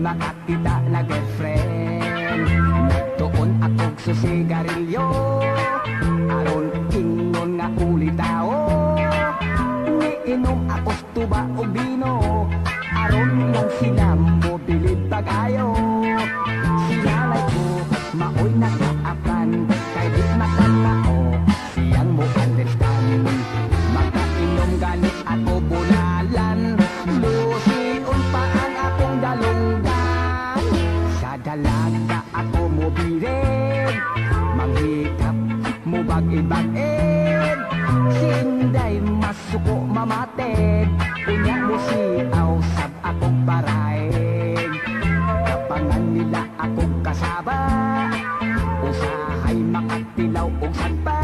makakita na girlfriend. Nagtuon akong susigarilyo, aron ingon nga uli tao. Niinom ako tuba o bino, aron lang sila mo bilib pag-ayo. Sinalay ko, maoy nakaapan, kay di makamao, siyang mo understand. Magkainom gani ako bulalan, lusiun pa ang akong dalunggan. Sa dalaga ako mo birig, manghikap mo bag-ibag-id. Sinday masuko mamatid, unya mo siaw sab akong paraig. Kapangan nila akong kasaba, usahay makatilaw og sagpa.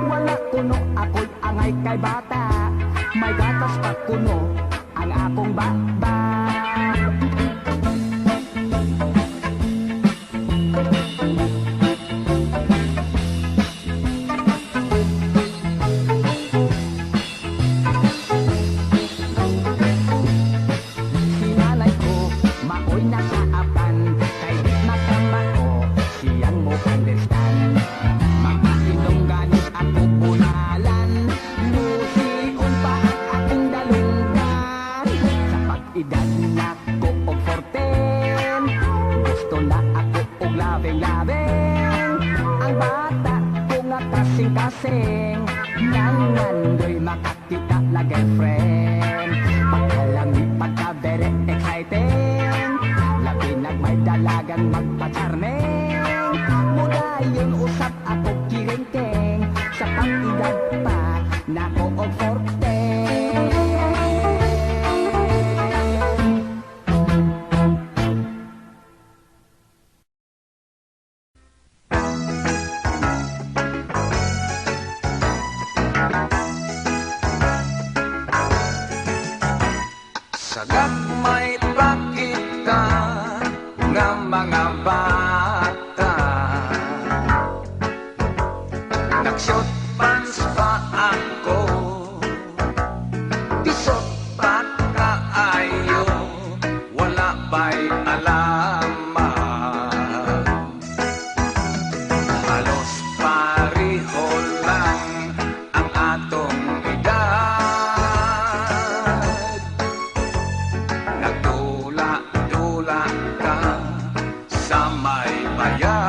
Wala kuno ako'y angay kay bata, may gatas pa kuno ang akong baba. Sinalay ko, maoy nakaapan, kay di makamao, siyang mo understand. Makainom ganit ako bulalan, lusiun pa ang akong dalunggan. Sa pag-edad na ko og 14, gusto na ako og labing-labing. Ang bata ko nga kasing-kasing, nangandoy makakita na girlfriend. Pagkalami pagka very exciting, labi nagmay dalagan magpa-charming. Mudayon usap ako kiringking, sa pag-edad pa nako og 14. Sagad may pakita nga mga bata, nag-short pants pa ako, pisot pa kaayo, wala ba'y alaman. Halos pareho lang ang atong edad, nagdula-dula ka sa may bayan.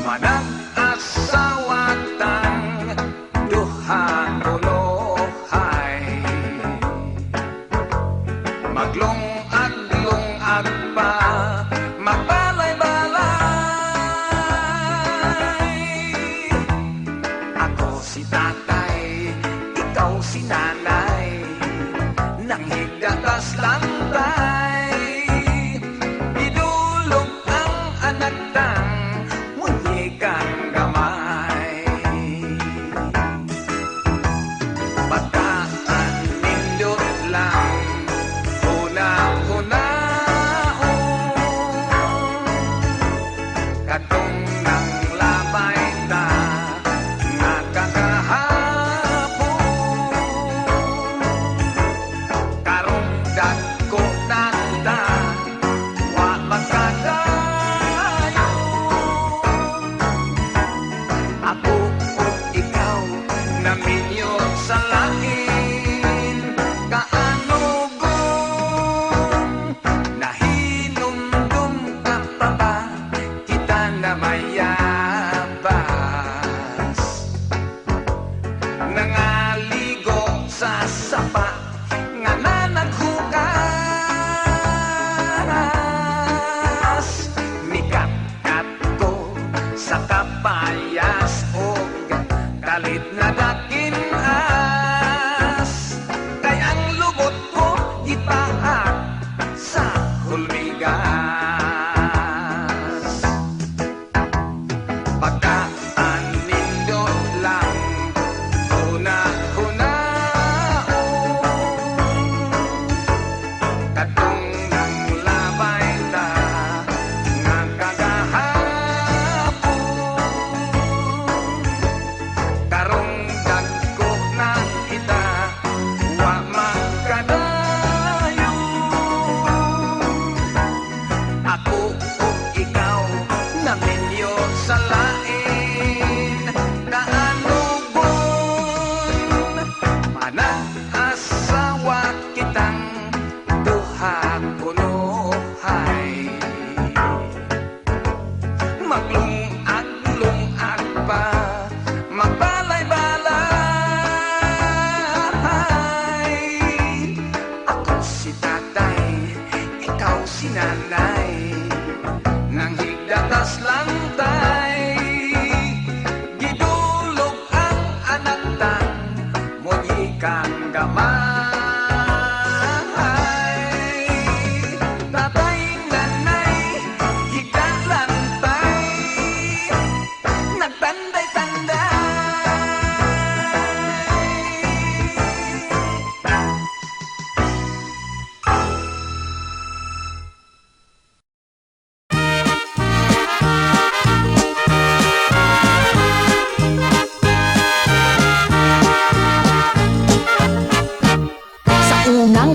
Manag-asawatan, duha ulohay, maglungag-lungag pa, magbalay-balay. Ako si tatay, ikaw si nanay, nang higdatas lantay. Idulog ang anak tang munyikang gamay. Pagkaan nindot lang, una-unaon, katong nang labay ta nga kakahapon. Karong dagko na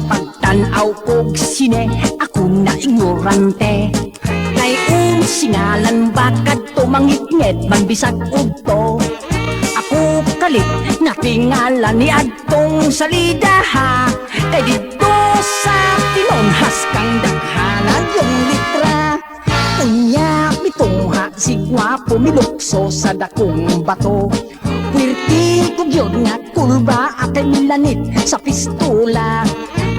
pagtanaw kog sine, ako na ignorante. Kay singalan bakad to mangitngit man bisag udto. Ako kalit na tingalan ni adtong salida ha. Kay dito sa tinonhas kang daghanan yung litra. Unya mitungha si gwapo milukso sa dakong bato. Pwerte ko gyud nga kulba akay milanit sa pistola.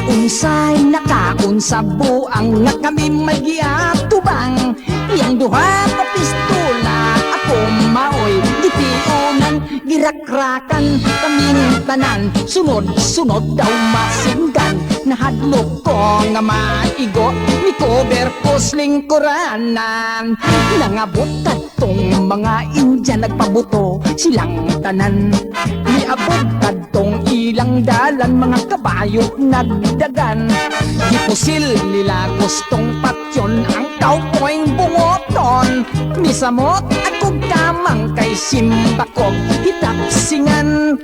Unsay nakaunsa buang nga kami magyatubang. Yang duha ka pistola ako maoy gitiunan. Girakrakan kaming tanan, sunod-sunod daw masinggan. Nahadlok ko nga maigo, ni cover ko lingkuranan. Nangabot kadtong mga India nagpabuto silang tanan. Niabot kadtong ilang dalan, mga kabayo nagdagan. Gipusil nila gustong patyon ang cowboyng bungoton. Misamot ako kamang kay simbakog hitapsingan.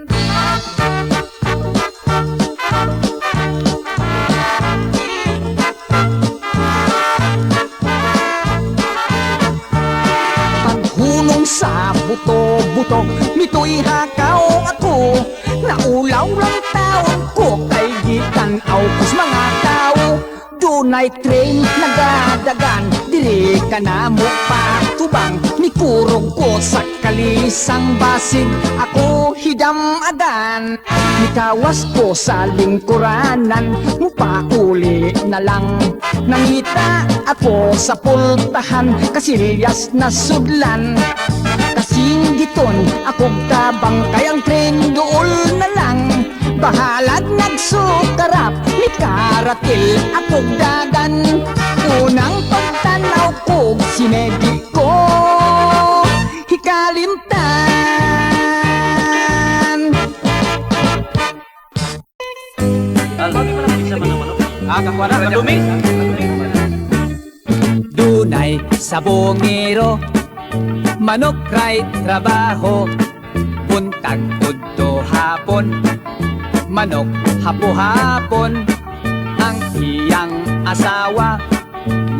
Paghunong sa buto-buto, mito'y hakaw ako. Naulaw lang taon ko kay gitanaw kus mga tao. Dunay train nagadagan, diri ka na mo patubang. Mikurog ko sa kalisang basig, ako hidam-adan. Mikawas ko sa lingkuranan, mupauli na lang. Nangita ako sa pultahan, kasilyas na sudlan. Kasing giton ako tabang, kayang tren dool na lang. Bahalag nagsukarap, mikaratil akong dagan. Unang pagtanaw ko, sinedi ko hikalimtan. Dunay sabongero, manok ray trabaho. Buntag tudto hapon, manok hapo-hapon. Ang iyang asawa,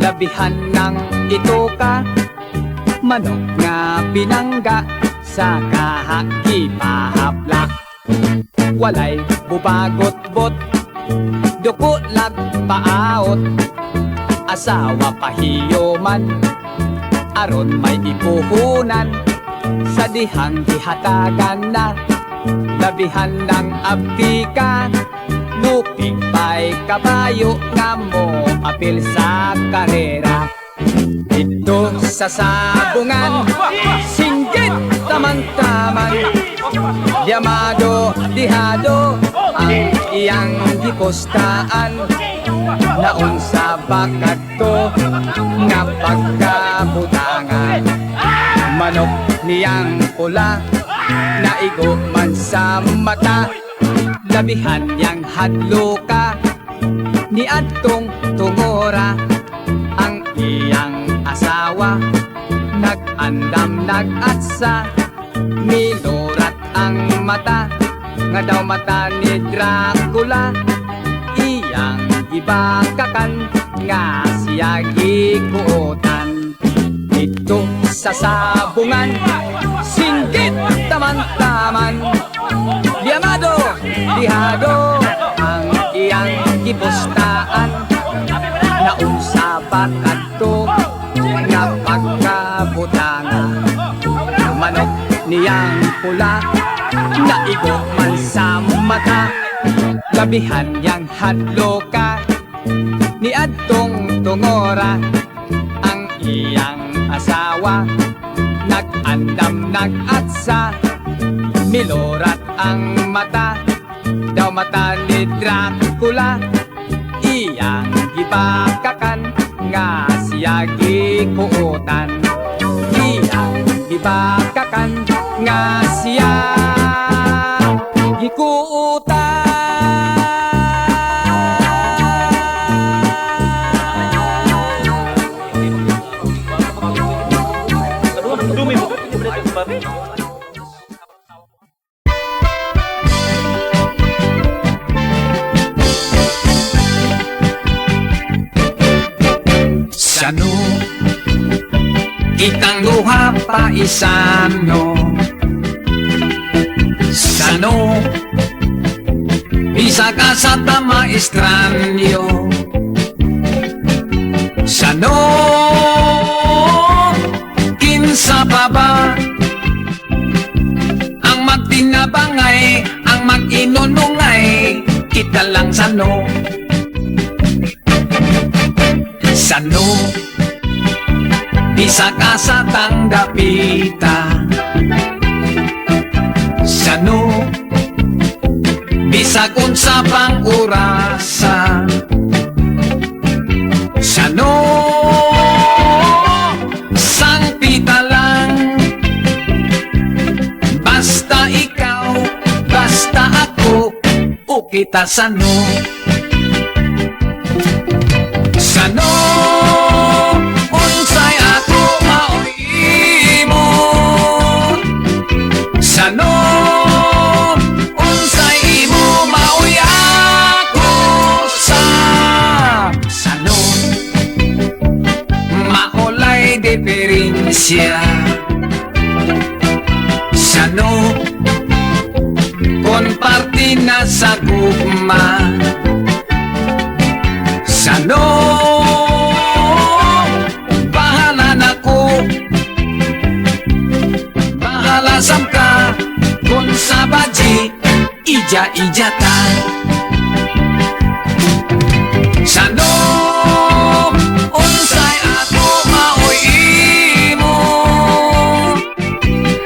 labihan ng itoka. Manok nga pinangga, sa kahagi pahapla. Walay bubagot-bot, duko lag paaot. Asawa pahiyoman, aron may ipuhunan. Sa dihang hihatagan na, labihan ng abtika. Lupig pa'y kabayo nga mo apil sa karera. Dito sa sabungan, singgit tamang-taman. Yamado, dihado, ang iyang gipostaan. Naon sa bakat to, nga pagkabutangan. Manok niyang pula, naigo man sa mata. Labihan niyang hadluka, ni adtong tungora. Ang iyang asawa, nag-andam nag-atsa. Milurat ang mata, nga daw mata ni Dracula. Iyang ibakakan, nga siya gikuotan. Dito sa sabungan, singgit taman-taman. Diamado, dihado, ang iyang gipostaan. Naunsa bakat to, nga pagkabutanga. Manok niyang pula, naigo man sa mata. Labihan niyang hadloka, ni adtong tungora. Ang iyang asawa, nag-andam nag-atsa. Milurat ang mata, daw mata ni Dracula. Iyang gibakakan, nga siya gikuotan. Iyang gibakakan, nga siya gikuotan. Sano itang luha pa isano, sano bisa ka sa tama estranyo, sano kinsa pa ba ang magtinabangay, ang mag-inunungay, kita lang sano. Sano bisa ka sa tanggapita, sano bisa kung sa pang-urasa, sano sang pita lang, basta ikaw, basta ako, o kita sano. Sano unsay ako maoy imo, sano unsay imo maoy ako sa, sano maolay diferensya, sano kon parte na sa gugma, sano bahala na ko, bahala sam ka kung sa baji ija-ija ta, sano unsay ako maoy imo,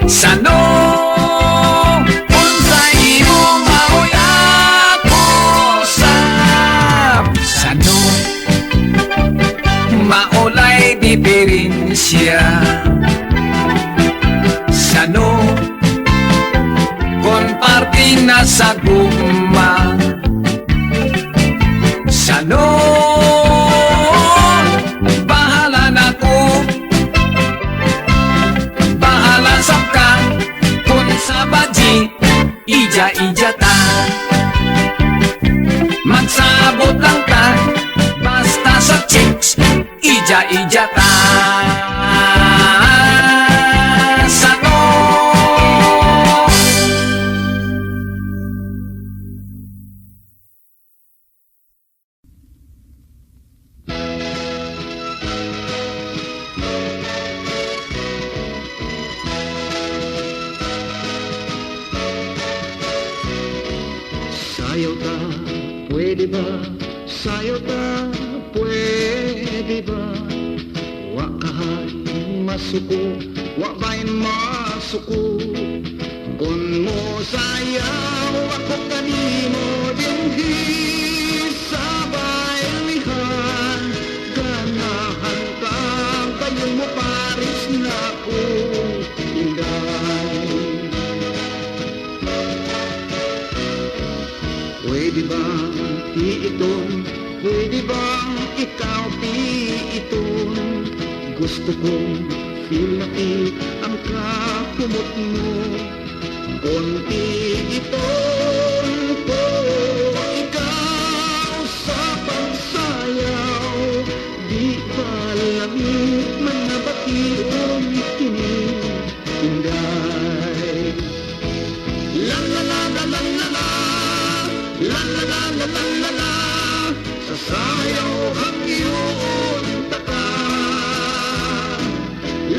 sano unsay imo maoy ako sa, sano maolay diferensya, sano kon parte na sa gugma, sano bahala na ko, bahala sa ka kung sa baji ija-ija ta, magsabot lang ka basta sa chicks ija-ija ta, sano. Sayaw ta, pwede ba? Sayaw ta, pwede ba? Wa kahay masuko, wa ba'y masuko. Kung mo sayaw, ako kanimo dinhi sabay lihan. Ganahan ka, kayo mo paris na kong inday. Pwede bang iiton? Pwede bang ikaw piiton? Gusto kong filaki ang kakumot mo. Konti iton ko ikaw sa pagsayaw. Di ba lamig man na batiyon kini inday. La la la la la la la, la la la la la la la, sasayaw ang iyong taka.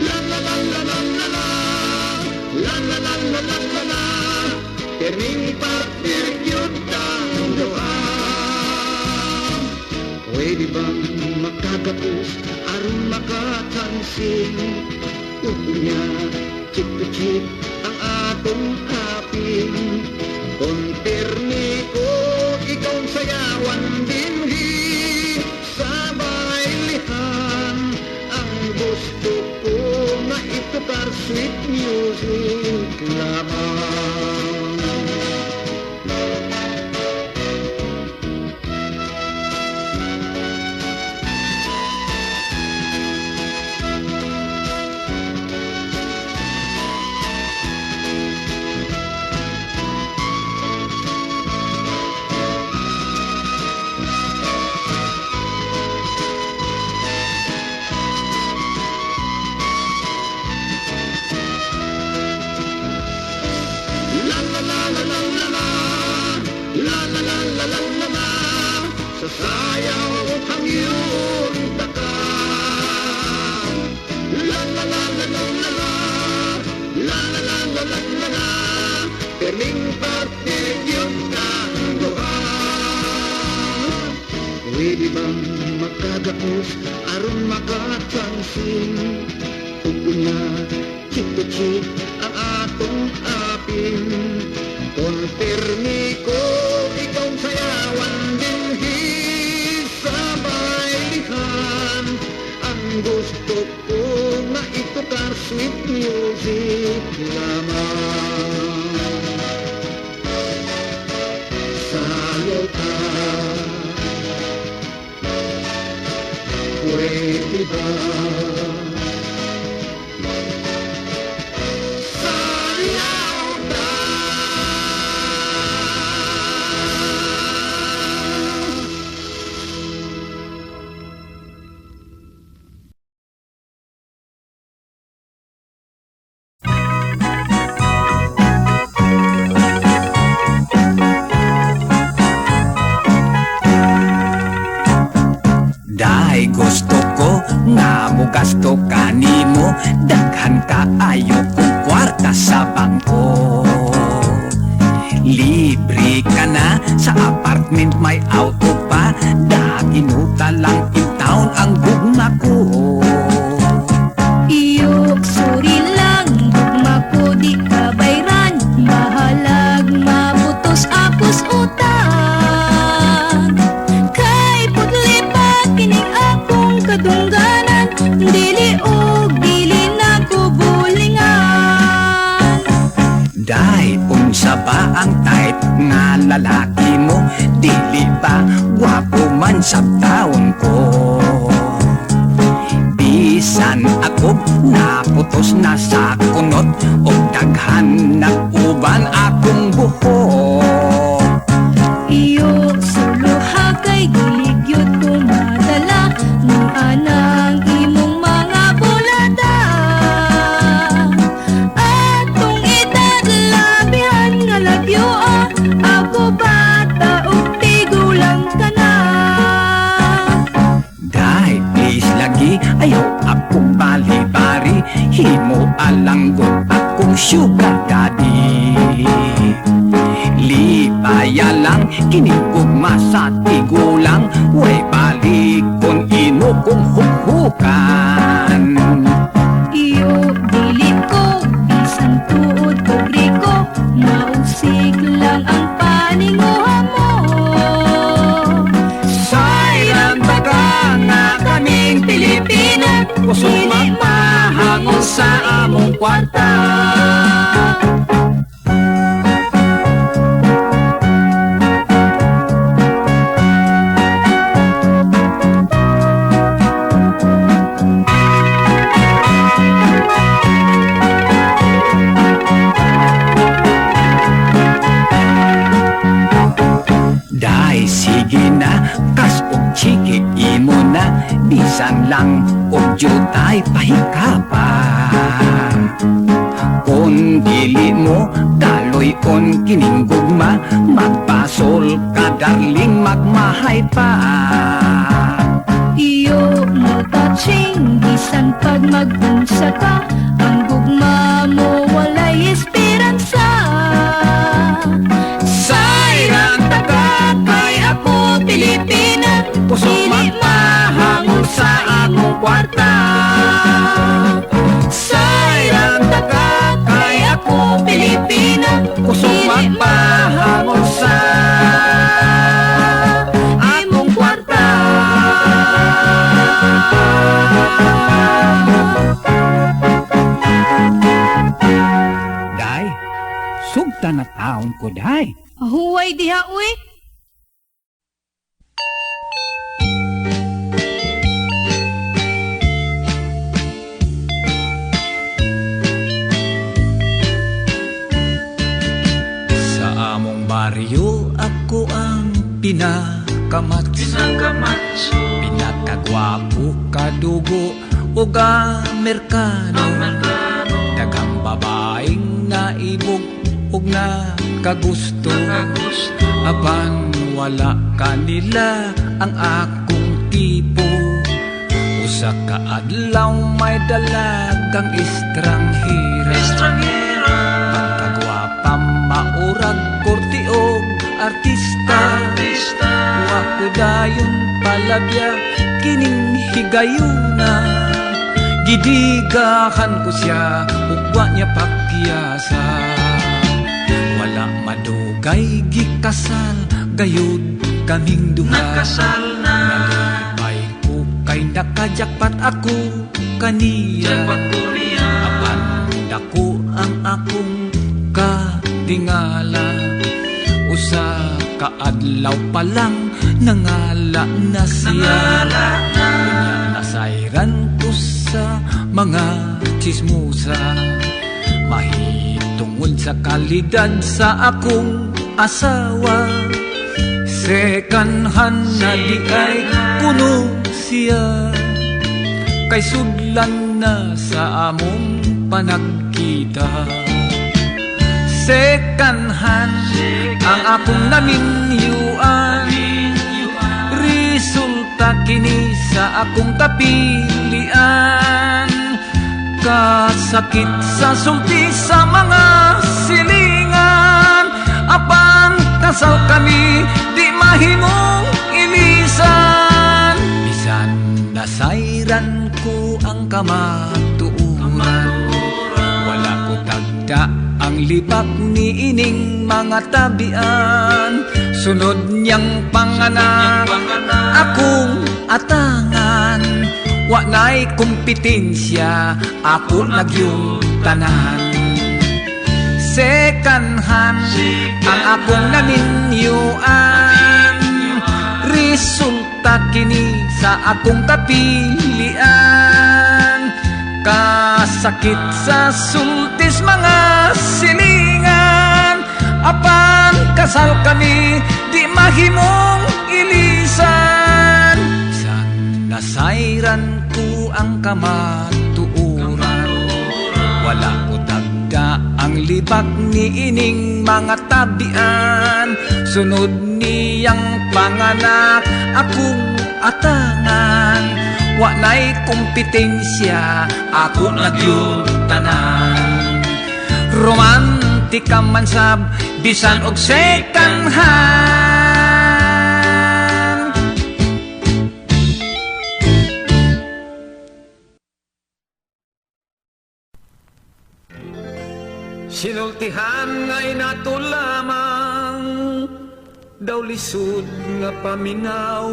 La la la la la la la, la la la la la la la, terning patirgyod ang duha. Pwede bang makagapos aron makatansin? Unya, chip to chip ang atong kaping. Konterni ko ikaw sayawan dinhi sabay lihan. Ang gusto ko na itukar sweet music lamang. partilyong kanduhan. Pwede bang makagaos aron makatsansin? Upunya, chip-chip ang atong apin. Konfirmi ko, ikaw sayawan din sa bailihan. Ang gusto ko na itukar sweet music lamang. Sayo ka, pwede ba? Sayaw ka. Dahil gusto ko nga mo gasto kanimo, daghan ka ayo kong kwarta sa bangko. Libre ka na sa apartment, may auto pa, daginuta lang in town ang gugma ko. Iyo, sorry lang, gugma ko di ka bayran. Mahalag mabutos apos utang. Kay putli pa kining akong kadungganan, dili og dili na ko bulingan. Dahil unsa ba ang type nga lalaki mo, dili ba gwapo man sa taon ko. Bisan ako naputos na sa kunot, o daghan na uban akong buhok. Iyo, suluha kay giligyo tumadala, ng anang imong mga bulada. Atong edad labihan nga lagyo, ako bata ug tigulang ka na. Dahil please lagi, ayaw akong bali-bari, himo alanggot akong sugar daddy. Lipaya lang, kinigugma sa tigulang, way balik kung ino kong hukukan. Iyo, dili ko, bisan tuod ug riko, mausik lang ang paninguha mo. Sayang taga nga kaming Pilipino, gusto magpahangon sa among kwarta. Dahil sige na, kas og chiki imo na, bisan lang og jutay pahikapa. Kung dili mo, kaloy on kining gugma, magpasol ka darling, magmahay pa. Iyo, no touching, bisan pag mag-unsa ka, ang gugma mo walay esperansa. Sayang taga kay ako Pilipina, puso magpahangon sa among kwarta. Sayang taga kay ako Pilipina, puso magpahangon sa among kwarta. Day, sugta na taon ko, day. Huway diha, uy. Sa among baryo ako ang pinakamatso, pinakagwapo, kadugo ug Amerikano. Daghang babaeng naibog ug nakagusto, apan wala kanila ang akong tipo. Usa ka adlaw may dalagang estranghera, pagkagwapa mao murag kortiog artista wa ko dayon palabya kining higayuna gidigahan ko siya ug wa niya pakyasa wala madugay gikasal gayud kaming duha nakasal na nalipay ko kay nakajakpat ako kaniya apan dako ang akong katingala usa ka adlaw pa lang nangala na siya unya nasayran ko sa mga chismosa mahitungod sa kalidad sa akong asawa second hand na di ay kuno siya kay sudlan na sa among panagkita second hand ang akong naminyuan resulta kini sa akong kapilian kasakit sa sulti sa mga silingan apan kasal kami di mahimong ilisan bisan nasayran ko ang kamatuuran wala ko tagda ang libak ni ining mga tabian sunod niyang panganak akong atangan wa na'y kompetensya ako nagyong tanan second hand ang akong naminyuan resulta kini sa akong kapilian kasakit sa sultis mga silingan apan kasal kami di mahimong ilisan bisan nasayran ko ang kamatuuran wala ko tagda ang libak ni ining mga tabian sunod niyang panganak akong atangan wa na'y kompetensya ako nagyong tanan romantika man sab bisan og second hand sinultihan ngay nato lamang daw lisod nga paminaw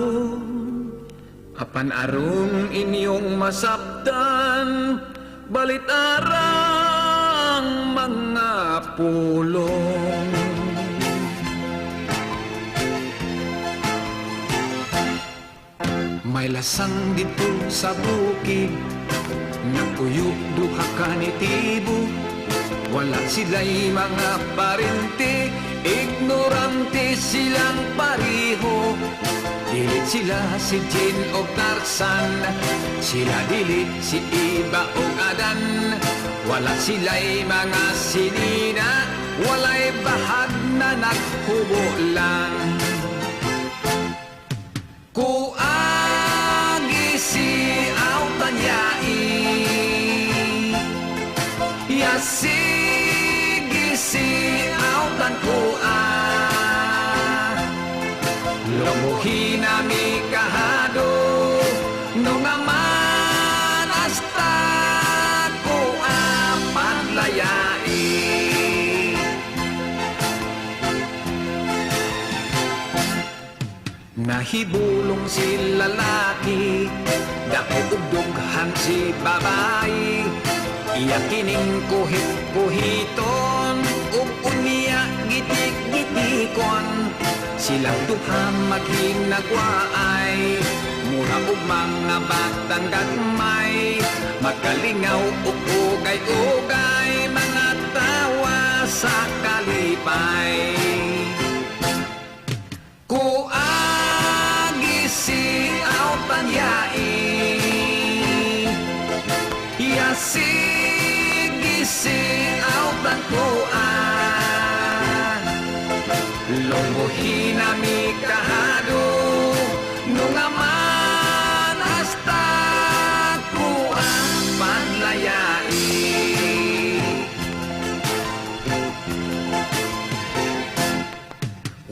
apan arong inyong masaptan balit arang mga pulong may lasang dito sa bukid nagpuyok duha ka ni tibo wala sila'y mga parente ignorante silang pariho dilit sila si Jin o Tarzan sila dilit si Iba o Adan wala sila'y mga sinina wala'y bahag na naghubo lang kuagi si Autanyai yasigi si Autan lumuhin nami kahado nung naman hasta ko panlayai nahibulong si lalaki dako ugdughan si babae iya kining kuhit-kuhiton ug unya gitik-gitikon silang duha maghinagwaay mura ug mga batang gagmay magkalingaw ug ugay-ugay mga tawa sa kalipay kuagi si Autanyai yasigi si Autan lumuhin nami kahado nung naman hasta ko ang panlayai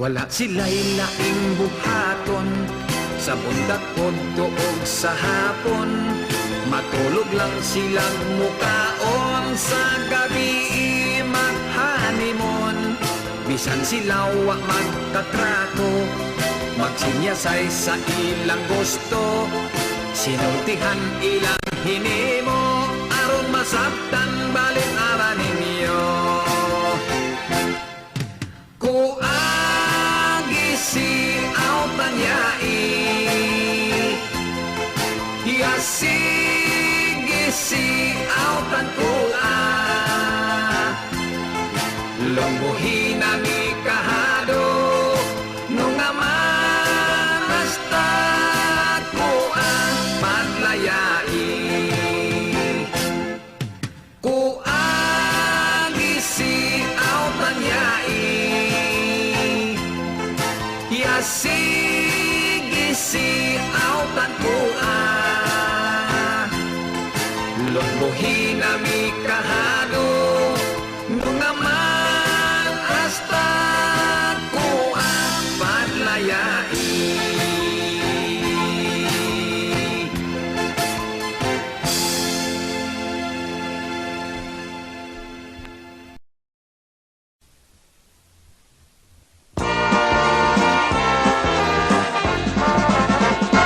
Wala sila'y laing buhaton sa bundat o tuog sa hapon. Matulog lang silang mukaon sa gabi mag-honeymoon. Bisan sila wa magkatrato, magsinyasay sa ilang gusto. Sinultihan ilang hinimo, aron masabtan balik ara ninyo. Kuagi si aw tanyai, hiasigi si aw tankua. Longbuhin ang ikahado, nung naman basta ko ang padlayai. Kuagi si aw tanyai, hiasigi si aw tankua. Longbuhin ang ikahado, nung naman hasta ko ang padlayai.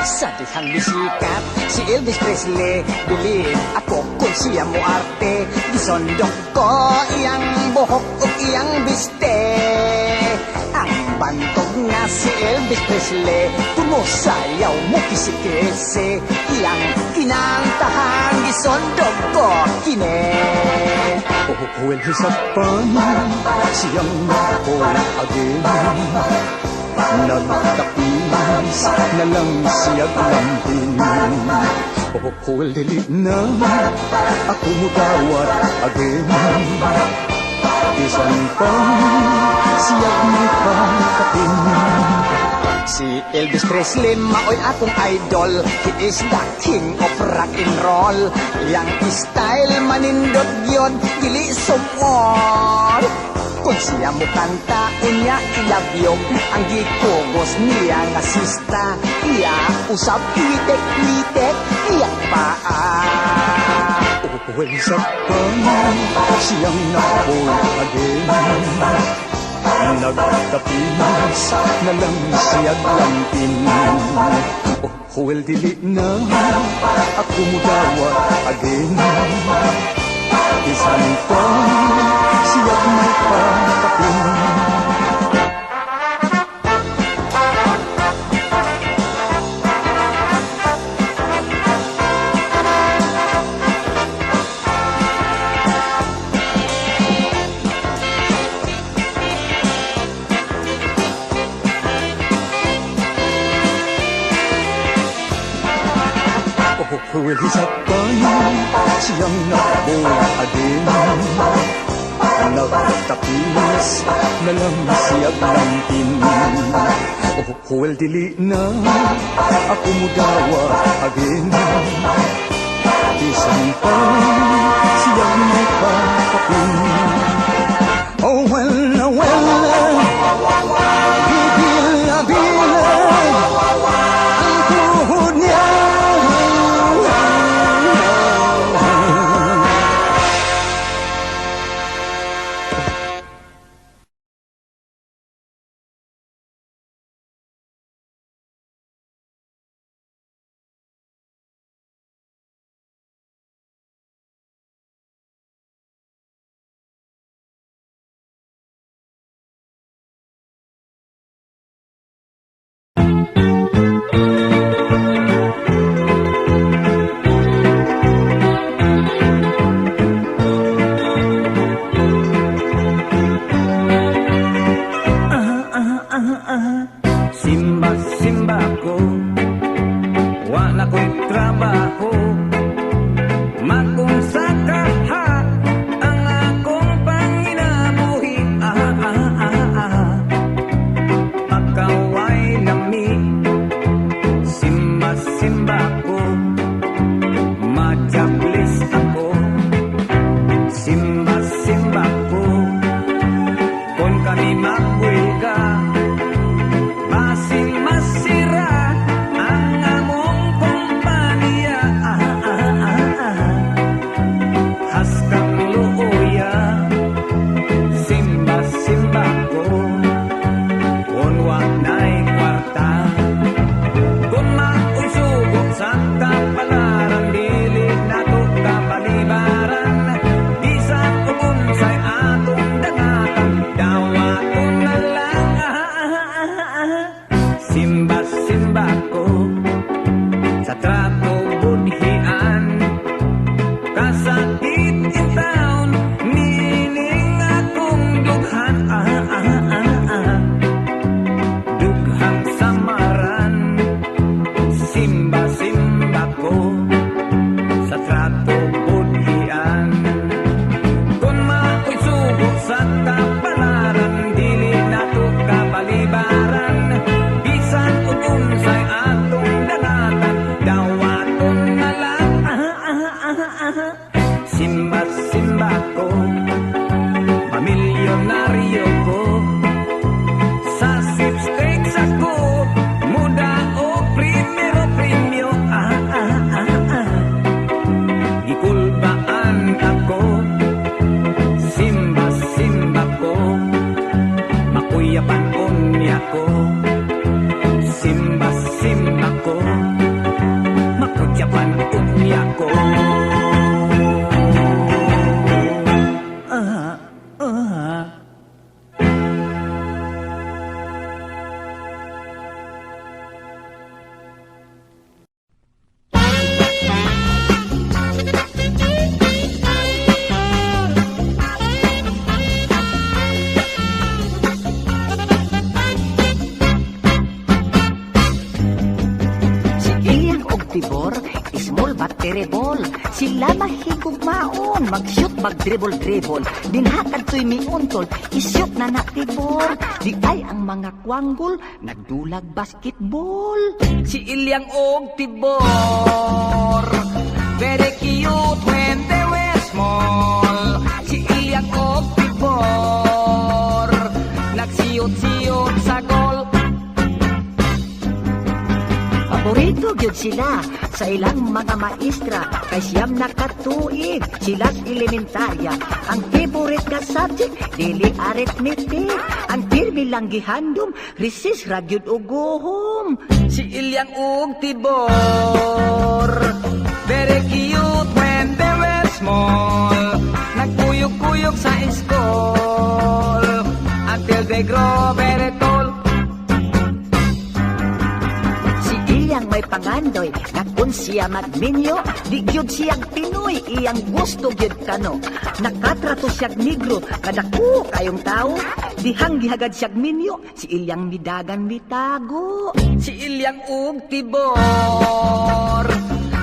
Sa dihang bisikat, si Elvis Presley, bilib ako kung siya mo arte. Gisondok ko iyang buhok o iyang biste. Ang bantog nga si Elvis Presley, tumusayaw mo kisi-kisi. Iyang kinantahan, gisondok ko kine. Oh, Elvis at Pan, siyang napol again. Nagtapis na lang siya lampin. Oh, dili na ako mugawat again. Isan pa siya magkakapin. Si Elvis Presley maoy akong idol. He is the king of rock and roll. Yang style manindot yun, dili sumor. Kung siya mo kanta, unya ilabyog. Ang gikugos niya nga sista. Iya usap, iwitek-witek, iyak paa. Oh, sa pan, siyang napol again. Nagtapis na lang siya lampin. Oh, dili na ako mugawat again. Isan pa siya may pakapin. Isa pa siyang nakabol again. Nagtapis na lang siya lampin. Oh, dili na ako mudawa again. Isan pa siyang may pakapin. Oh, bibila-bila ang tuhod niya. Simba ko, wala ko'y trabaho. Magkung sa kaha ang akong panginabuhi. Pagkaway lami, simba ko, majablis ako. Simba ko, kung kami magwilga, tibor, small but terrible. Sila mahigugmaon, mag-shoot, mag-dribble-dribble. Dinhatag to'y miuntol, isyot na natibor. Di ay ang mga kwanggol, nagdulag basketball. Si Ilyang og tibor, very cute when they were small. Si Ilyang og tibor, nagsiyot-siyot sa gol. Paborito gyud sila sa ilang mga maestra, kay siyam nakatuig sila's elementarya. Ang favorite nga subject dili arithmetic, ang pirmi lang gihandom resist ra gyud og guhom. Si Ilyang og tibor, very cute when they were small. Nagkuyog-kuyog sa school until they grow very tall. Iyang may pangandoy, nga kun siya magminyo, di gyud siyang Pinoy, iyang gusto gyud kano. Nakatrato siyag negro, kadako kayong tao, dihang gihagad siyag minyo, si Ilyang midagan mitago. Si Ilyang og tibor,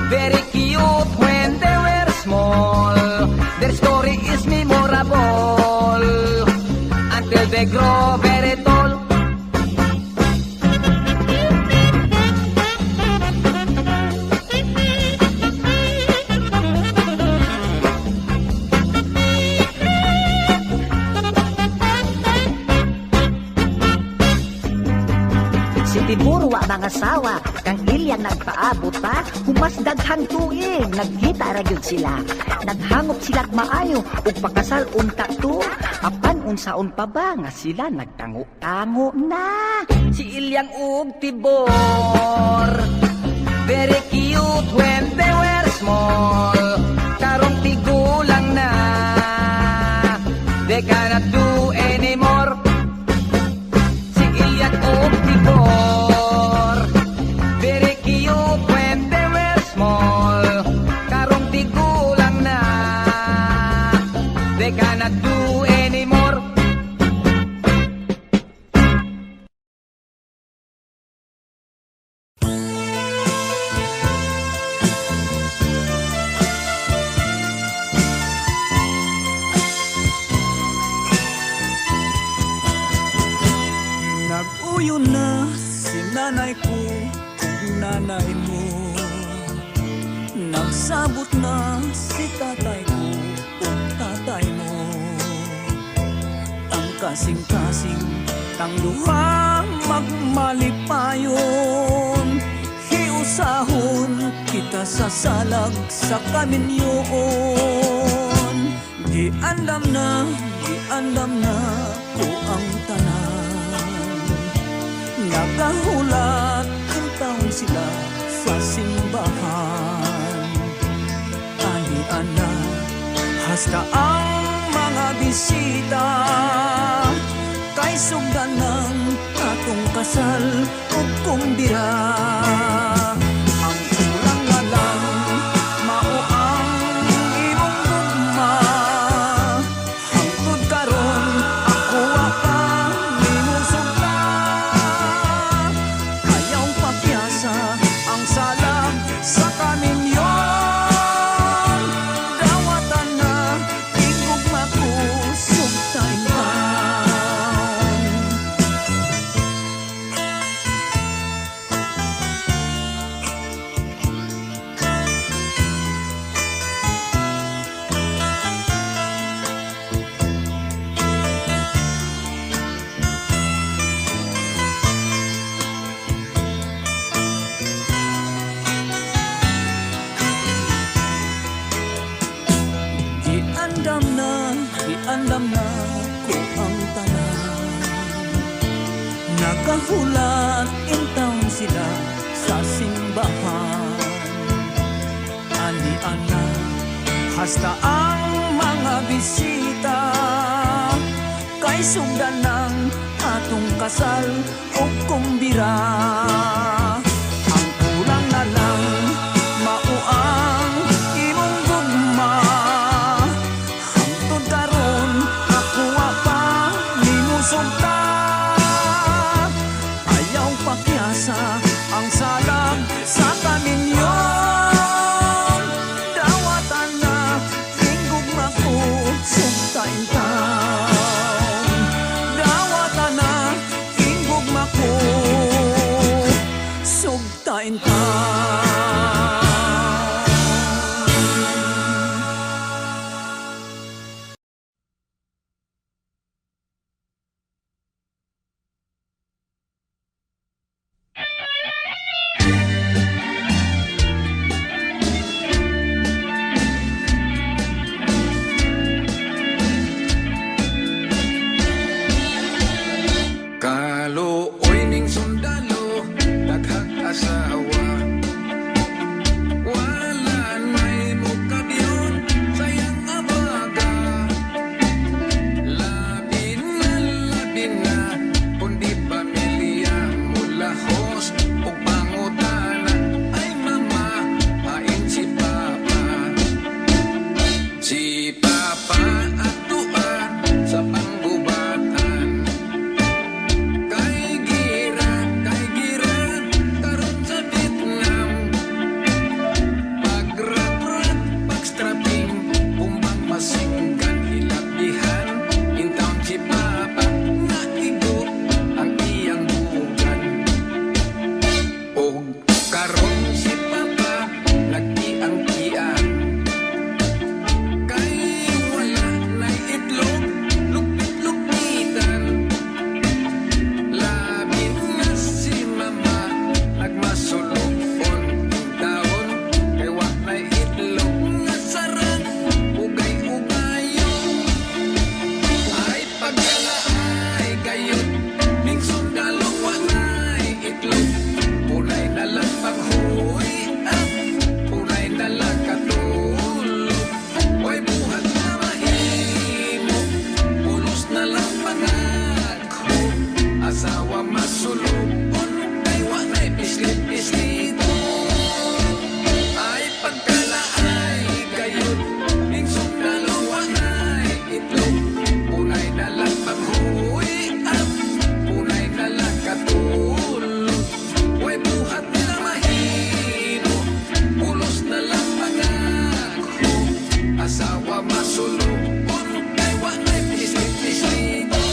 very cute when they were small. Their story is memorable until they grow very tall. Tibor wa mga sawa, kang Ilyang nagpaabot pa, humas daghang tuig, nagkita ra gyud sila. Naghangop sila maayo, ug pakasal unta to, apan unsaon pa ba nga sila nagtango-tango na. Si Ilyang og tibor, very cute when they were small. Karong tigulang na, they cannot do anymore. Si Ilyang og tibor, very cute when they were small. Karong tigulang na, they cannot do anymore. Nag-uyo na si nanay ko kung nanay mo. Nagsabot na si tatay ko kung tatay mo. Ang kasing-kasing tang duha magmalipayon. Hiusahon kita sa salag sa kaminyoon. Giandam na ko ang tanan. Nagahulat ang taong sila sa simbahan. Ani-ana, hasta ang mga bisita. Kay sugdan ng atong kasal o kumbira. Ang kurang nga lang, mao ang imong gugma. Hangtod karon, ako pa nimong sugda. Ayaw pakyasa ang salag sa kaminyon. Dawatan na, igugma ko sugtayan. Giandam na ko ang tanan. Nakahulat intawon sila sa simbahan. Ani-ana, hasta ang mga bisita. Kay sugdan ng atong kasal o kumbira. Ang kulang na lang, mao ang imong gugma. Hangtod karon, ako pa nimong sugta. Ayaw pakyasa ang salag sa kaminyo. Kaluoy ning sundalo, daghang asawa. Wala na'y mukabyon, sayang abaga. Labi na, kundi pamilya mula hos o pangutana. Ay mama, hain si papa. Si papa at tua sa panggubatan. Kay gira, karon sa Vietnam. Pagrat-rat, pagstrapping, kumbang masinggan, hilabihan. In town si Papa, naigo ang iyang bugan. O karon si Papa, nag-iang-iang. Kay wala na'y itlog, lupit-lupitan. Labi na si mama, nagmasulupon yung taon. Kay wak na'y itlog nga sarang, ugay-ugayo. Ay pagkalaay gayot, ning sundalo wak na'y itlog. Punay na lang paghuwi at punay na lang katulog. Oy buhat na mahimo, pulos na lang pangako. Asawa masulupon, kay wa na'y pislit-pislito. Ay pagkalaay gayud, ning sundalo wa na'y itlog. Punay na lang paghuwi at punay na lang katulog. Way buhat na mahino, pulos na lang pangako. Asawa masulupon, kay wa na'y pislit-pislito.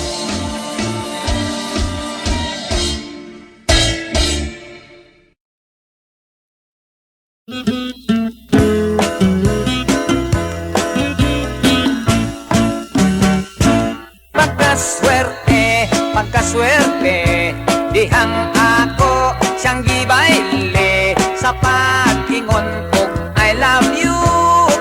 Pagkaswerte, dihang ako siyang gibayle sa pag-ingon kog I love you,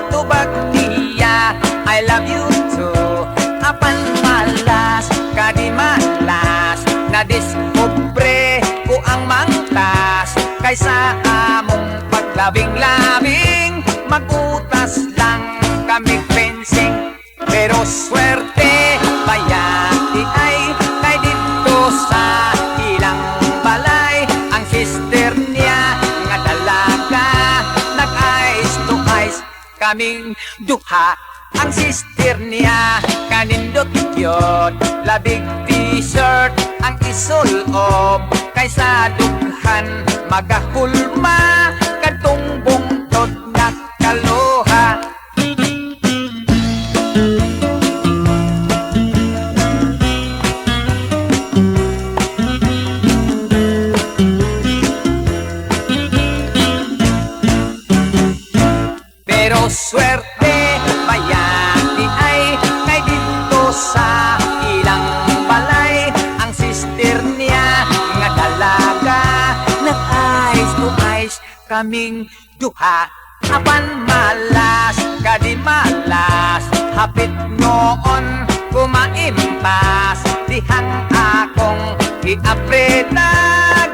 tubag niya I love you too. Apan malas, kadi malas, nadiskubre ko ang mangtas. Kaysa among paglabing-labing, magutas lang kami fencing. Pero swerte, bayati ay kay dito sa ilang balay. Ang sister niya nga dalaga, nag-eyes to eyes kaming duha. Ang sister niya kanindot yun, labig t-shirt ang isulob. Kaysa dughan magahulma, kadtong bungtod nga kaluha. Pero swerte, bayati ay kay dito sa ilang balay. Ang sister niya nga dalaga, nag-eyes to eyes kaming duha. Apan malas, kadi malas, hapit noon kumaimpas. Dihang akong iapreta,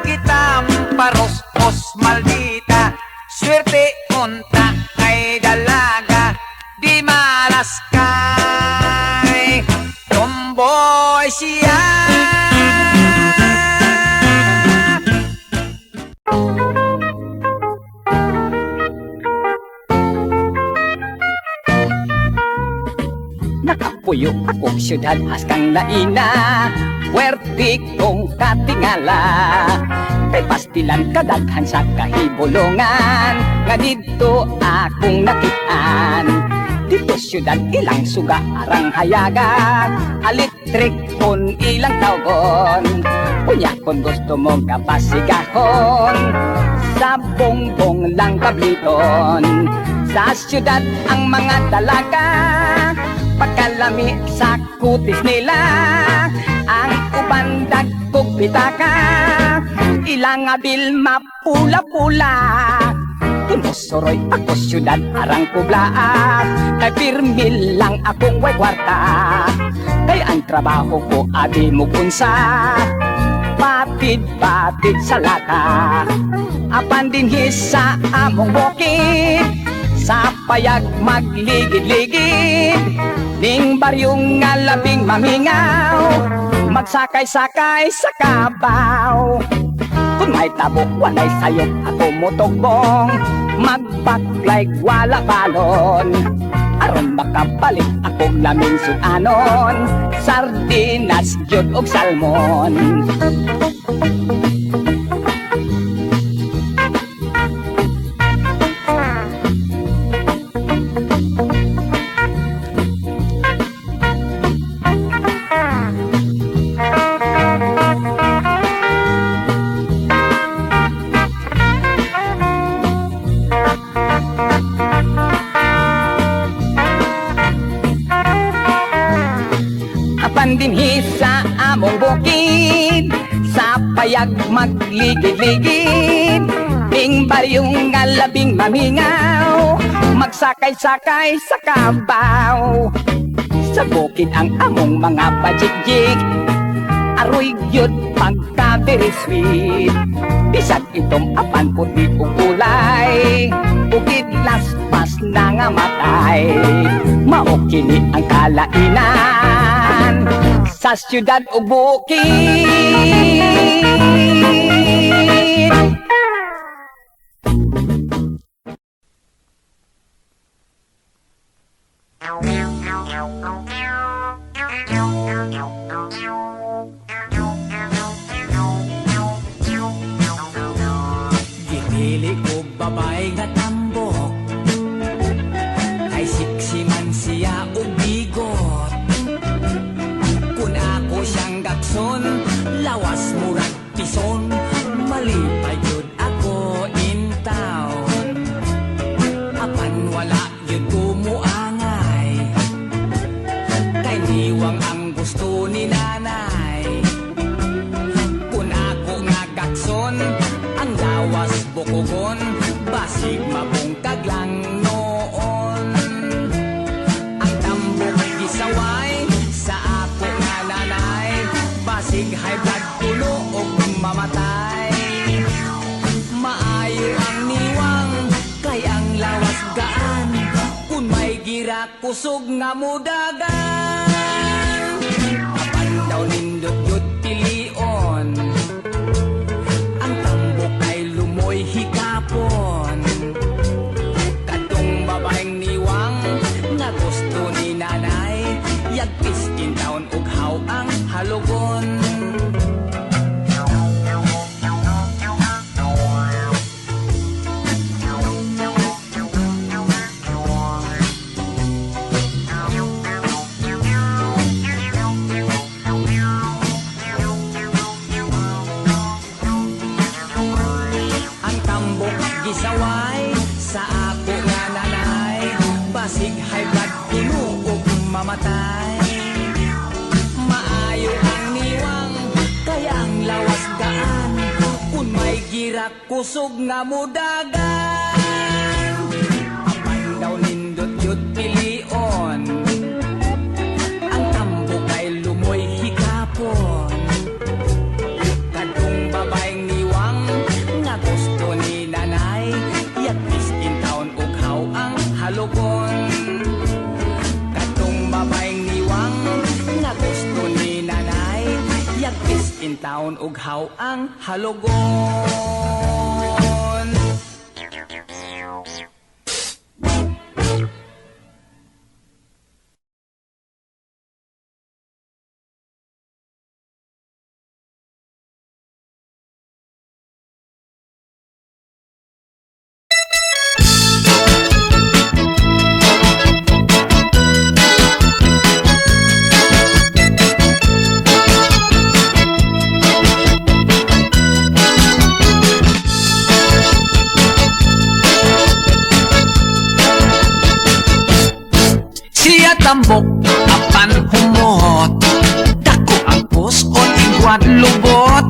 kitang paros-os maldita. Swerte unta kay dalaga, di malas kay tomboy siya. Nakapuyo akong syudad askang naina, puwerte kong katingala. Kay pastilan kadaghan sa kahibulungan, nga dito akong nakitaan. Dito syudad ilang suga arang hayagan, alitrik kun ilang tawgon. Kunya kung gusto mo kapasigahon, sa sa bongbong lang kabliton. Sa syudad ang mga dalaga, pagkalami sa kutis nila. Ang uban dagkog pitaka, ilang abil mapula-pula. Tumusuroy ako syudad arang kublaat, kay pirmil lang akong way kwarta. Kay ang trabaho ko abi mo kunsa, patid-patid sa lata. Apan dinhi sa among bukid, sa payag magligid-ligid. Ning baryong nga labing mamingaw, magsakay-sakay sa kabaw. Kung may tabok, walay sayok ako motogbong, magbaklay wala balon. Aron makabalik akong laming sudanon, sardinas, jud og salmon. Dinhi sa among bukid, sa payag magligid-ligid. Ning baryong nga labing mamingaw, magsakay-sakay sa kabaw. Sa bukid ang among mga bajigjig, aroy gyud pagka very sweet. Bisag itong apan puti ug kulay, bukid laspas na nga matay. Mao kini ang kalainan sa syudad ug bukid. Gipili ko babae nga tambok, kay siksi man siya og bigot. Kun ako siyang gakson, lawas murag tison, malipay yun ako in town. Apan wala yun kumuangay, kay niwang ang gusto ni nanay. Kun ako nga gakson, ang lawas bukugon, basig mabungkag lang noon. Ang tambok gisaway sa ako nga nanay, basig high blood kulo o mamatay. Maayo ang niwang, kay ang lawas gaan, kun may gira kusog nga mudagan. Apan daw nindot yut pilion, ang tambok ay lumoy hikapon. Kadtong babaeng niwang, nga gusto ni nanay, yagpis in town ug haw ang halogon. Ang tambok gisaway sa ako nga nanay, basig high blood kulo ug mamatay. Maayo ang niwang, kaya ang lawas gaan, kun may gira kusog nga mudagan. Apan daw nindot yut pilion, ang tambok ay lumoy hikapon. Kadtong babaeng niwang, nga gusto ni nanay, yagpis in town ug haw ang halogon. Kadtong babaeng niwang, nga gusto ni nanay, yagpis in town ug haw ang halogon. tambok apan humot dako ang puson igwad lubot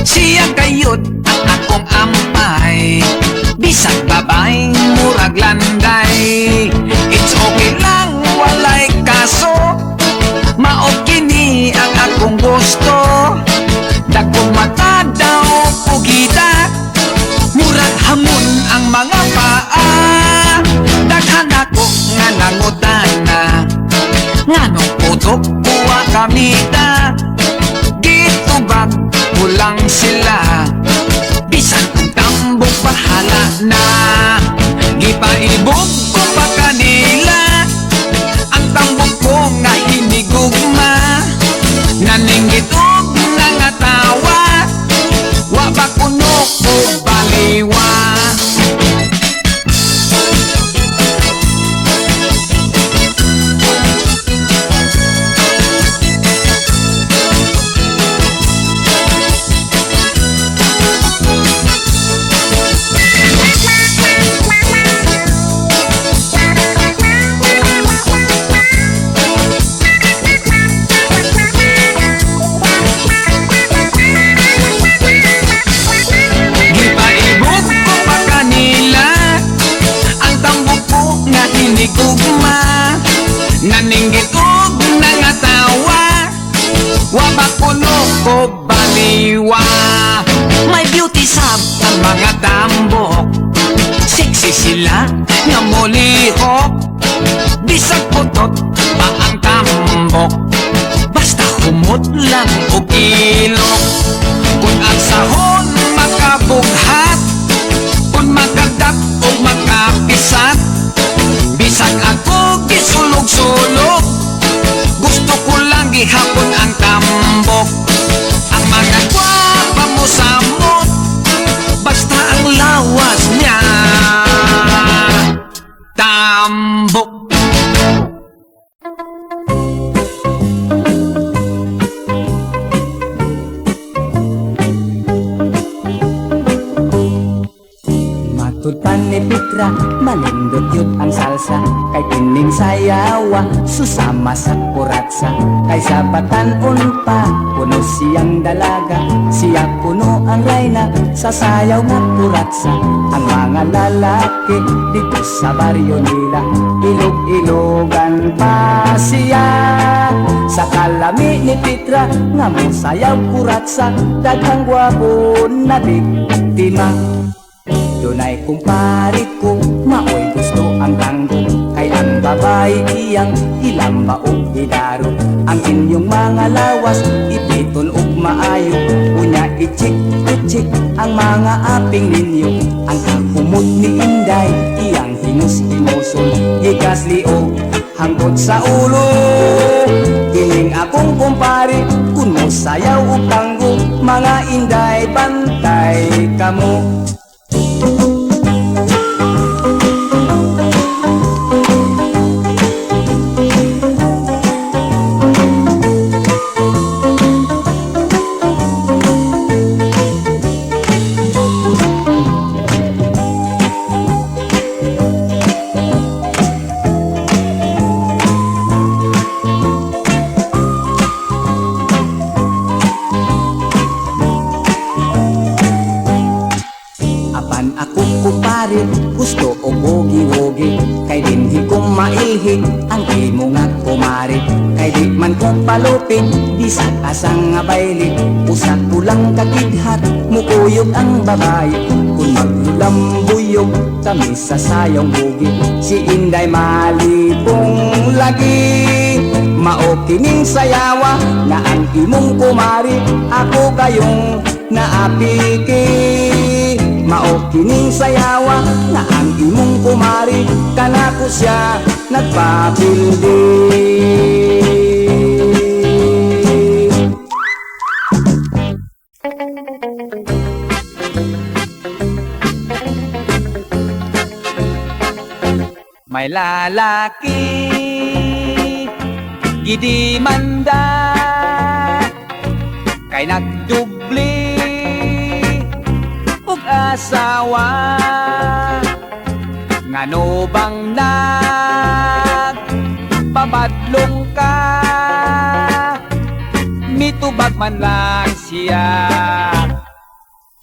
siya kayod ang akong ampay bisag babaeng murag landay it's okay lang walay kaso maog kini ang akong gusto dagkong mata daw pugita murag hamon ang mga paa daghan ako nga nangutana nganong putok kuha kamita gitubag kulang sila bisan ang tambok bahala na gipaibog ko pa kanila ang tambok ko nga hinigugma naninggit og nangatawa wa ba kuno ko baliwa. Hinigugma naninggit og nangatawa wa ba kuno ko baliwa may beauty sab ang mga tambok sexy sila nga molihok bisag putot pa ang tambok basta humot lang og ilok kung ang sahon makabughat kung makadak o makapisat bisag ako gisulog-sulog gusto ko lang gihapon ang tambok ang mga gwapa mo samot basta ang lawas niya tambok. Matutpan ni Pitra, malindot yun ang salsa kay kining sayawa, susama sa kuratsa kay sa batanon pa, puno siyang dalaga siya puno ang rayna, sa sayaw nga kuratsa ang mga lalaki dito sa baryo nila ilog-ilogan pa siya sa kalami ni Pitra nga mo sayaw kuratsa daghang gwapo na biktima. Dunay kumparit ko, maoy gusto ang tango kay ang babae iyang ilamba o idaro ang inyong mga lawas, ipiton ug maayo unya ichik-ichik ang mga aping ninyo ang kahumot ni Inday iyang hinus-hinuson gigasliog hangtod sa ulo kining akong kumpari kun mo sayaw ug tango mga Inday bantay kamo. Gusto o bogi-bogi kay dinhi ko mailhi ang imo nga kumari kay di man ko palupin bisag asang nga baili usa ko lang kakidhat mukuyog ang babae kun maglulambuyog kami sa sayong bugi si Inday malipong lagi mao kining sayawa nga ang imong kumari ako kayong naapiki mao kining sayawa nga ang imong kumari kanako siya nagpapildi. May lalaki gidi manda kay nagdubli asawa ngano bang padlong ka, mitubag man lang siya.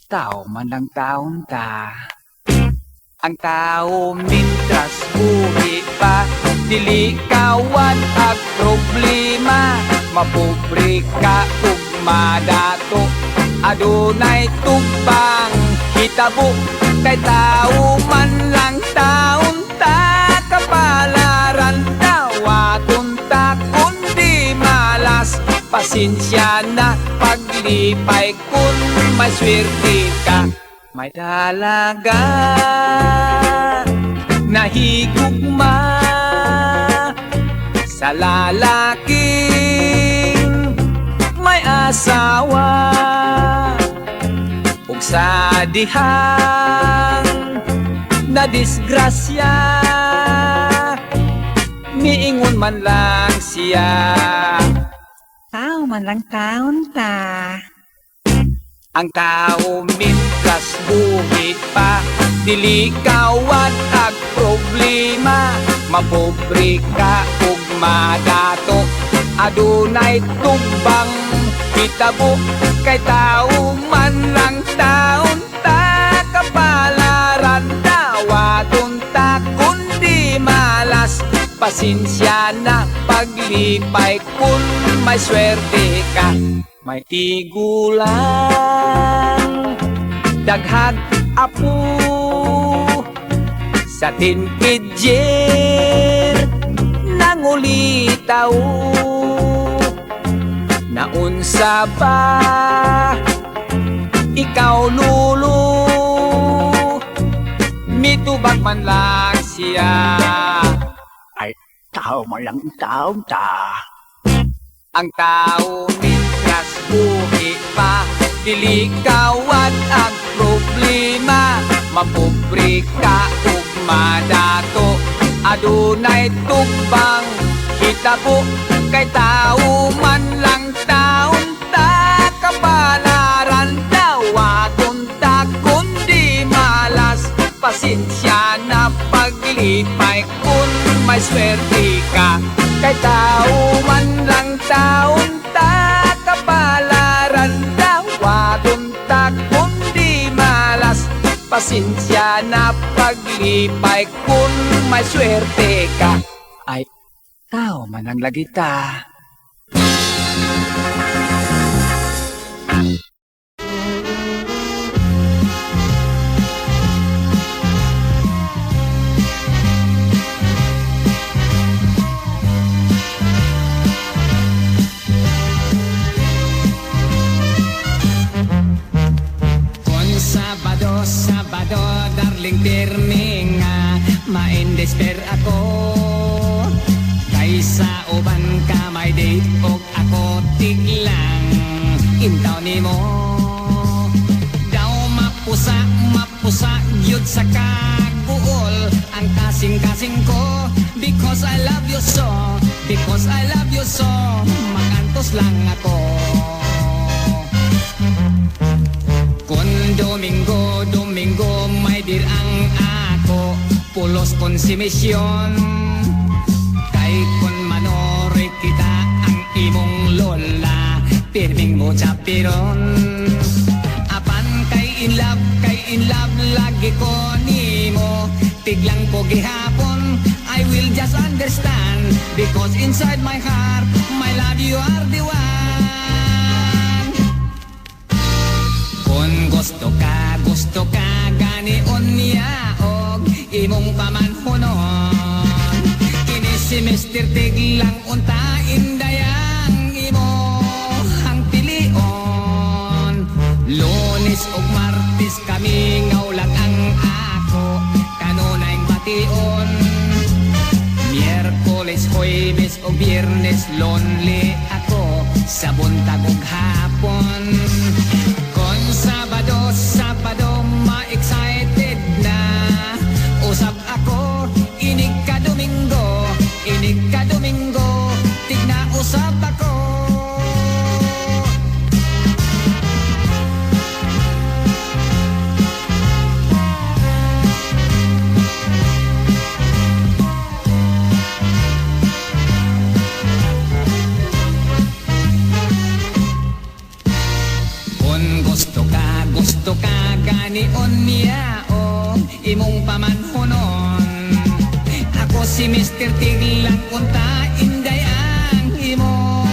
Tao man lang taon ta, ang tao mintras buhi pa, dili kawan ag problema, mapobre ka ug madato, adunay tugbang hitabo, kay tao man lang taon ta, kapalaran dawaton ta kundi malas, pasensya na paglipay kun may swerte ka. May dalaga nahigugma sa lalaking may asawa, ug sa dihang na disgrasya, miingon man lang siya. Tao man lang taon ta, ang tao mintras buhi pa, dili kawan ag problema, mapobre ka ug madato, adunay tumbang hitabo, kay tao man lang taon ta, kapalaran dawaton ta kundi malas, pasensya na paglipay kun may swerte ka. May tigulang daghag apo sa tinpidyer nangulitaw, naunsa ba ikaw lulo, mitubag man lang siya. Ay, tao man lang taon ta. Ang tao mintras buhi pa, dili kawan ang problema, mapobre ka ug madato, adunay tugbang hitabo, kay tao man lang taon ta, kapalaran dawaton ta kundi malas, pasensya na paglipay kun may swerte ka. Kay tao man lang taon ta, kapalaran dawaton ta kundi malas, pasensya na paglipay kun may swerte ka. Ay, tao man ang lagi ta. Sabado, darling tirninga, maindesper ako, kaysa uban ka may date og ako tiglang intaw nimo. Daw mapusa yun sa kaguol ang kasing-kasing ko, because I love you so, because I love you so, magantos lang ako. Kun Domingo may dirang ako, pulos konsumisyon, kay kun manori kita ang imong lola, pirming mo chapiron. Apan kay in love lagi ko nimo, tiglang ko gihapon, I will just understand, because inside my heart, my love you are the one. Kung gusto ka gani unya og imong pamanhonon, kini si Mr. Tiglang unta indayang imo ang pilion. Lunes ug Martes kami ngaulag ang ako, kanunay bation. Miyerkules, Huwebes o Biyernes lonely ako, sa buntag ug hapon. Sabado, ma-excited na usap ako, inig ka Domingo, tigna usap ako. imong pamanhonon. Ako si Mr. Tiglang unta, inday ang imo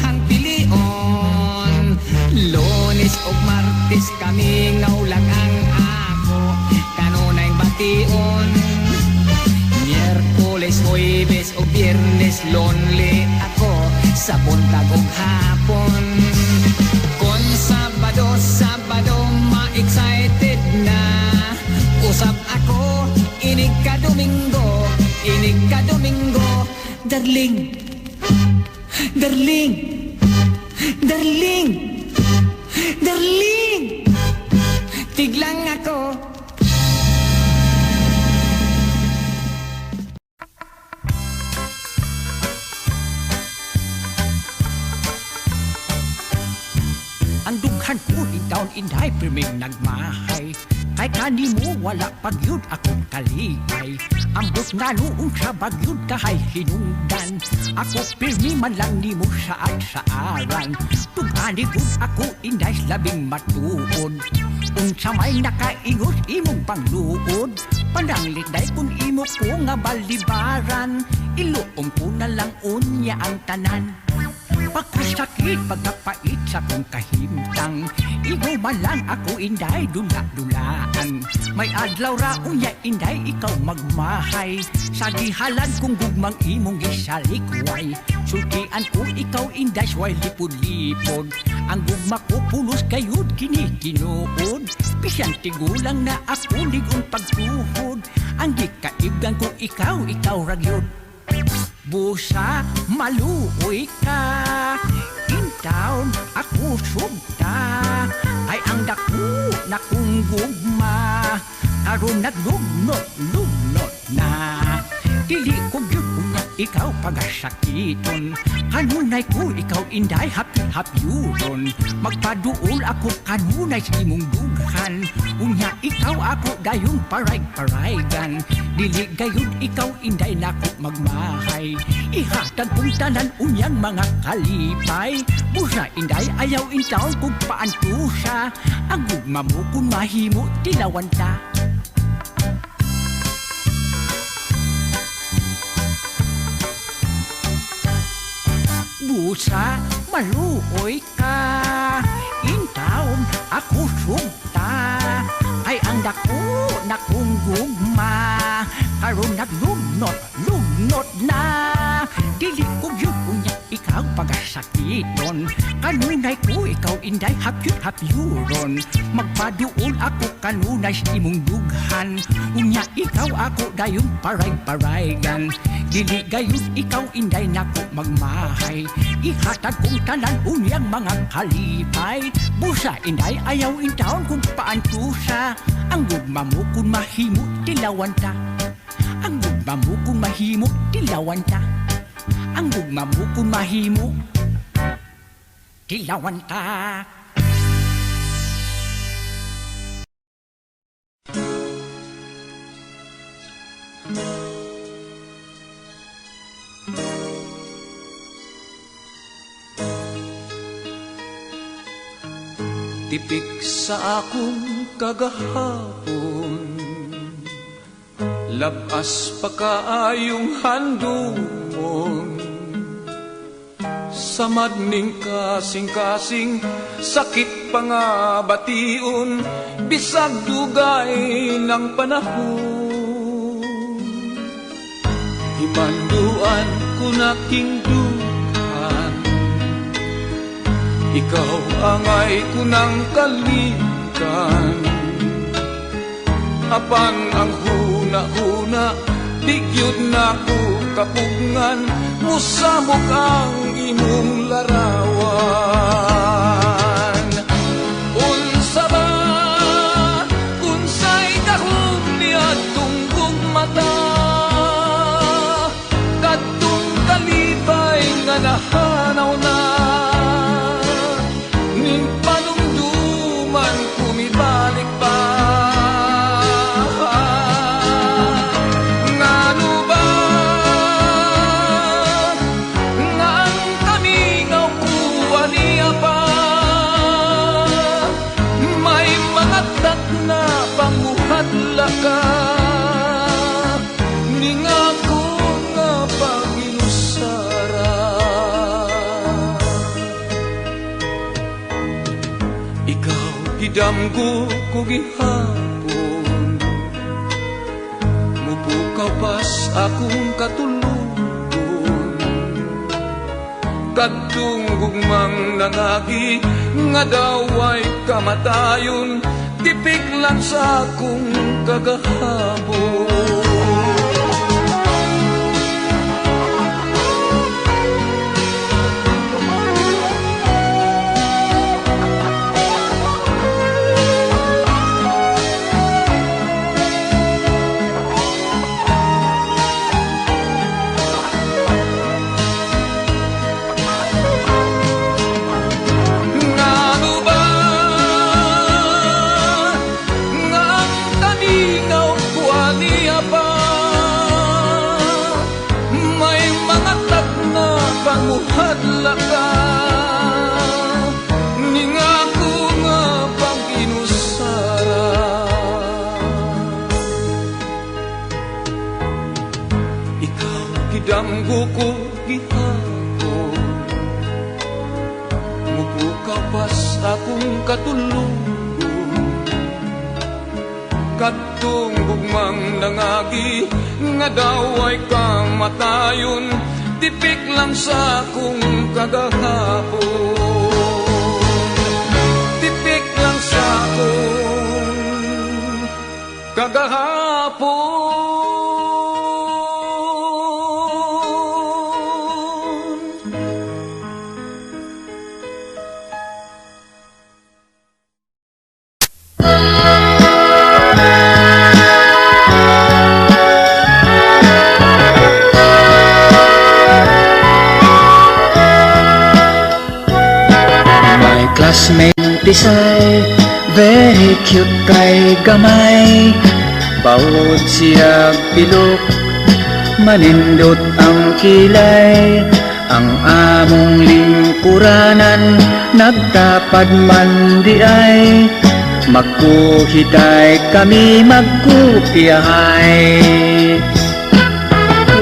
ang pilion. Lunes o Martes kami ngaulag ang ako, kanunay bation. Miyerkules, Huwebes o Biyernes lonely ako sa buntag ug hapon. Kon Sabado ma-excited na usab ako inig ka Domingo, darling, darling, darling, darling, tiglang ako. Ang dughan ko down inday pirming nagmahay. Kay kanimo wala pagyud akong kaligay. Ambot nga noong sa bagyud kahay hinungdan. Ako pirmi man lang nimo saad sa aran. Tugani gud ako inday labing matuod. Unsa may nakaingos imong pangluod. Pananglit day kung imo ko nga balibaran. Iluom ko na lang unya ang tanan. Pagkasakit, pagkapait sa kong kahimtang. Ikaw man lang ako inday dula-dulaan. May adlaw ra unya inday ikaw magmahay. Sa gihalan kong gugmang imong gisalikway. Sultian ko ikaw inday sway lipod-lipod. Ang gugma ko pulos kayod kini-kinuod. Pisyan tigulang na ako ligon pagtuhod. Ang gikaibgan ko ikaw ragyod. Busa, maluoy ka. In town, ako sugta. Ay ang dako na kong gugma. Karon naglugnot na. Dili ko gyud unya ikaw pagasakiton. Kanunay ko ikaw inday happy-happyuron. Magpaduol ako kanunay sa imong dughan. Unya ikaw ako dayong paray-paraygan. Dili gayud ikaw inday nako magmahay. Ihatag kong tanan unyang mga kalipay. Busa inday ayaw intaon kung paantusa. Ang gugma mo kung mahimo tilawan ta. Busa, maluoy ka. In town, ako sugta. Ay ang dako na kong gugma. Karon naglugnot na. Dili ko yun unya ikaw pagasakiton. Kanunay ko ikaw inday happy-happyuron. Magpaduol ako kanunay sa imong dughan. Unya ikaw ako dayong paray-paraygan. Dili gayud ikaw inday nako magmahay. Ihatag kong tanan unyang mga kalipay. Busa inday ayaw intaon kung paantusa. Ang gugma mo kung mahimo tilawan ta. Ang gugma mo kung mahimo tilawan ta. Ang gugma mo kung mahimo tilawan ta. Tipik sa akong kagahapon, labas pa kaayong handumon. Sa madning kasing-kasing, sakit pa nga bation, bisag dugay ng panahon. Himanduan ko na kingdukan, ikaw angay ko ng kalikan. Apan ang huna-huna, digyod na ko kapugngan, musamok ang imong larawan. Unsa ba, unsay dahom niya tunggong mata, kadtong kalipay nga nahanaw na. Panumduman kumibalik pa. Ngano ba nga ang kamingaw kuha niya pa? Damgo ko gihapon mubukaw pas akong katulungon kadtong gugmang nangagi nga daway kamatayon tipik lang sa akong kagahapon. Hadla ka ningako nga pag-inusara ikaw gidamgo ko gihapon mubukaw pas akong katulungon kadtong gugmang nangagi nga daway kamatayon tipik lang sa akong kagahapon. Tipik lang sa akong kagahapon. Classmate Tisay, very cute kay gamay. Bawod siya pilok, manindot ang kilay. Ang among lingkuranan, nagtapad man di ay. Magkuhitay kami magkupiyahay.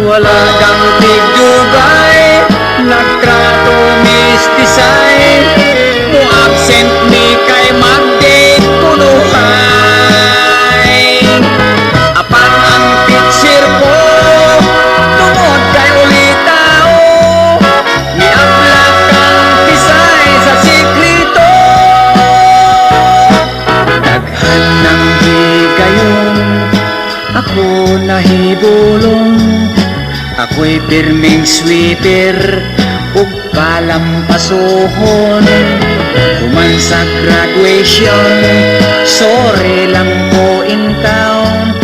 Wala kang tigdugay, nagtrato mistisay. Mo absent ni kay mag-date kunuhay. Apan ang teacher ko tungod kay ulitao niablak kang tisay sa siklito. Daghan ng higayon ako nahibulong. Ako'y pirming sweeper ug palampasohon. Human sa graduation, sorry lang po in town.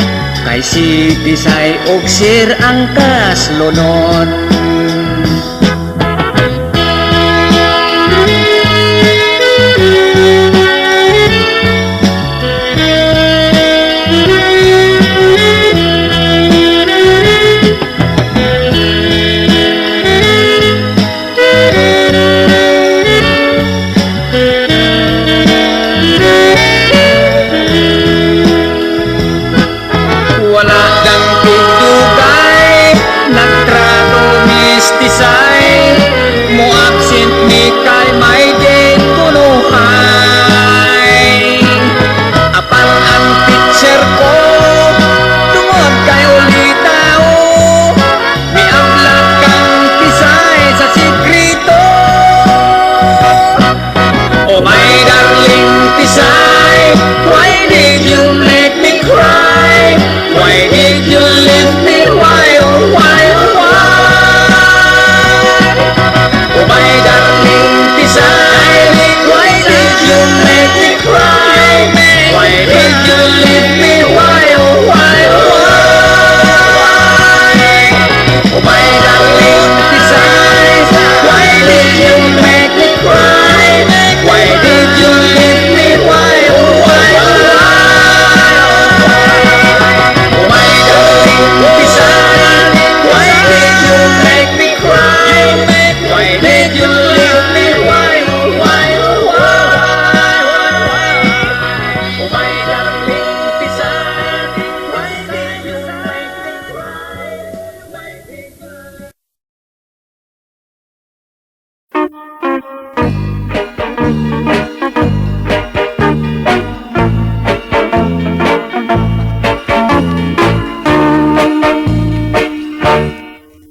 Kay si Tisay og Sir ang kaslonon. Wala kang pagdugay, nagtrato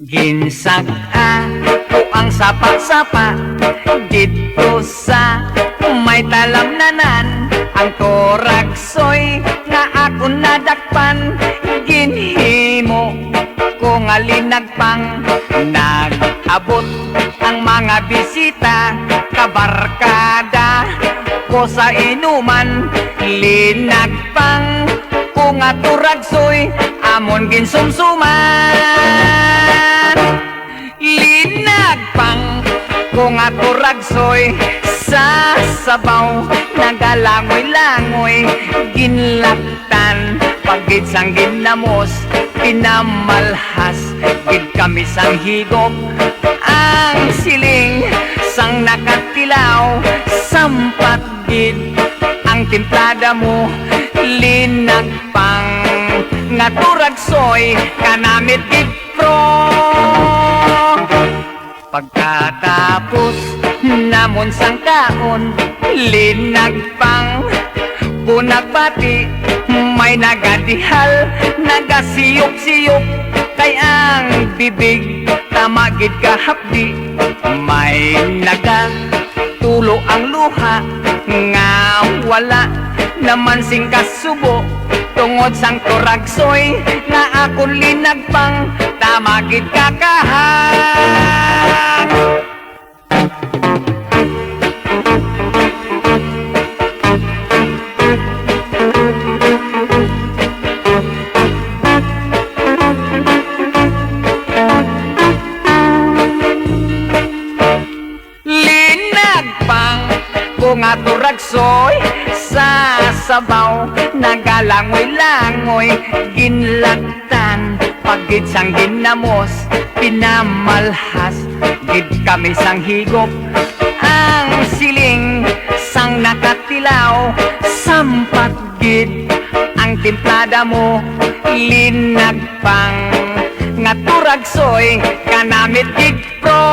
Ginsaga ko ang sapa-sapa dito sa may talamnanan. Ang toraksoy nga ako nadakpan, ginhimo ko nga linagpang. Nag-abot ang mga bisita, kabarkada ko sa inuman. Linagpang ko nga turagsoy, amon ginsumsuman. Linagpang ko nga turagsoy, sa sabaw nagalangoy-langoy. Ginlaktan pagit sang ginamos, pinamalhas gid kami sang higop. Ang siling sang nakatilaw, sampat gid ang timplada mo. Linagpang nga turagsoy, kanamit gid pro. Pagkatapos namon sang kaon, linagpang bunagbati, may nagadihal, nagasiyok-siyok, kay ang bibig tamagid kahapdi. May nagatulo ang luha, nga wala naman sing kasubo, tungod sang turagsoy nga akon linagpang, tamagid kakahang. Linagpang ko nga turagsoy, sa sabaw nagalangoy-langoy. Ginlaktan pagid sang ginamos, pinamalhas gid kami sang higop. Ang siling sang nakatilaw, sampat gid ang timplada mo. Linagpang nga turagsoy, kanamit gid pro.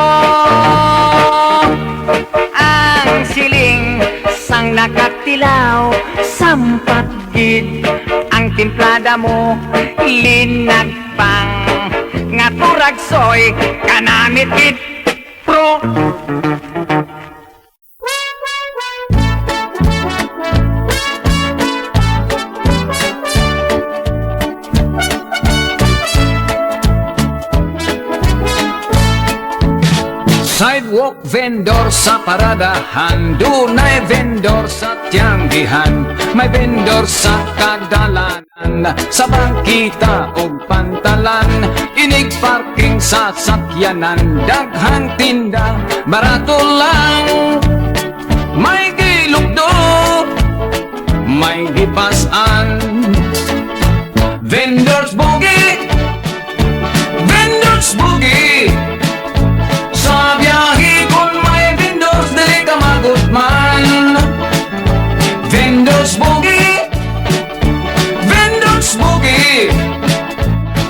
Ang siling sang nakatilaw, sampat gid ang timplada mo. Linagpang nga turagsoy, kanamit gid pro. Sidewalk vendor sa paradahan, dunay vendor sa tiyanggihan, may vendor sa kadalanan, sa bangkita o pantalan, inig parking sa sakyanan, daghang tinda, barato lang. May gilugdo, may gipasan, vendors boogie, vendors boogie. Sa biyahe kung may vendors, dili ka magutman. Vendors boogie, vendors boogie.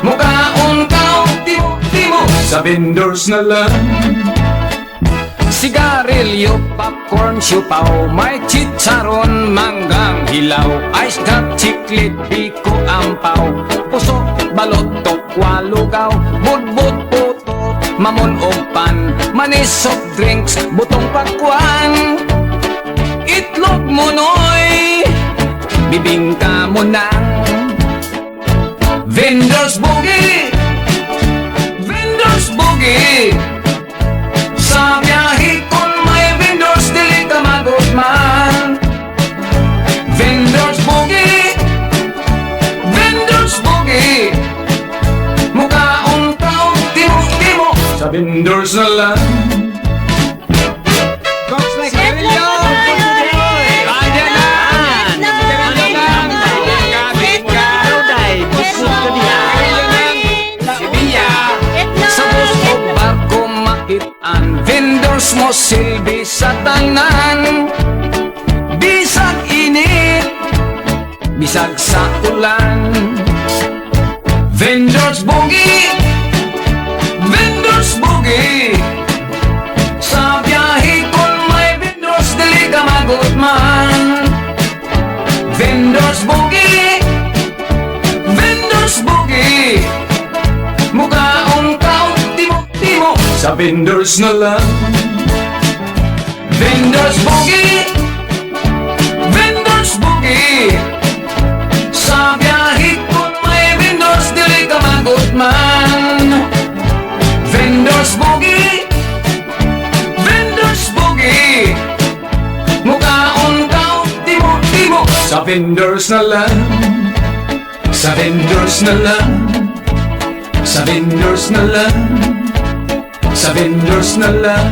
Mukhaon ka o timo sa vendors na lang. Sigarilyo, popcorn, siupaw, may chicharon, manggang hilaw, ice drop, chiclet, biko, ampaw, puso, balot, tokwa, lugaw, budbud, puto, mamon o pan, manis, soft drinks, butong pakwan, itlog mo noy, bibingka mo nang. Vendors boogie, vendors boogie. Sa biyahe kung may vendors, dili ka magutman. Vendors boogie, vendors boogie. Mukhaon ka o timo sa vendors na lang. Cox like Rillo, kanya na. Rillo lang, kapit ka. Busog ka niya. Sibiya, sa gusto barko makitaan. Vendors mo silbi sa tanan. Bisag init, bisag sa ulan. Vendors boogie, vendors boogie. Sa biyahe kung may vendors, dili ka magutman. Vendors boogie, vendors boogie. Mukhaon ka o Sa vendors na lang. Vendors boogie, vendors boogie. Sa biyahe kung may vendors, dili ka magutman. Vendors boogie, vendors boogie. Mukaon ka, timo-timo. Sa vendors na lang. Sa vendors na lang. Sa vendors na lang. Sa vendors na lang.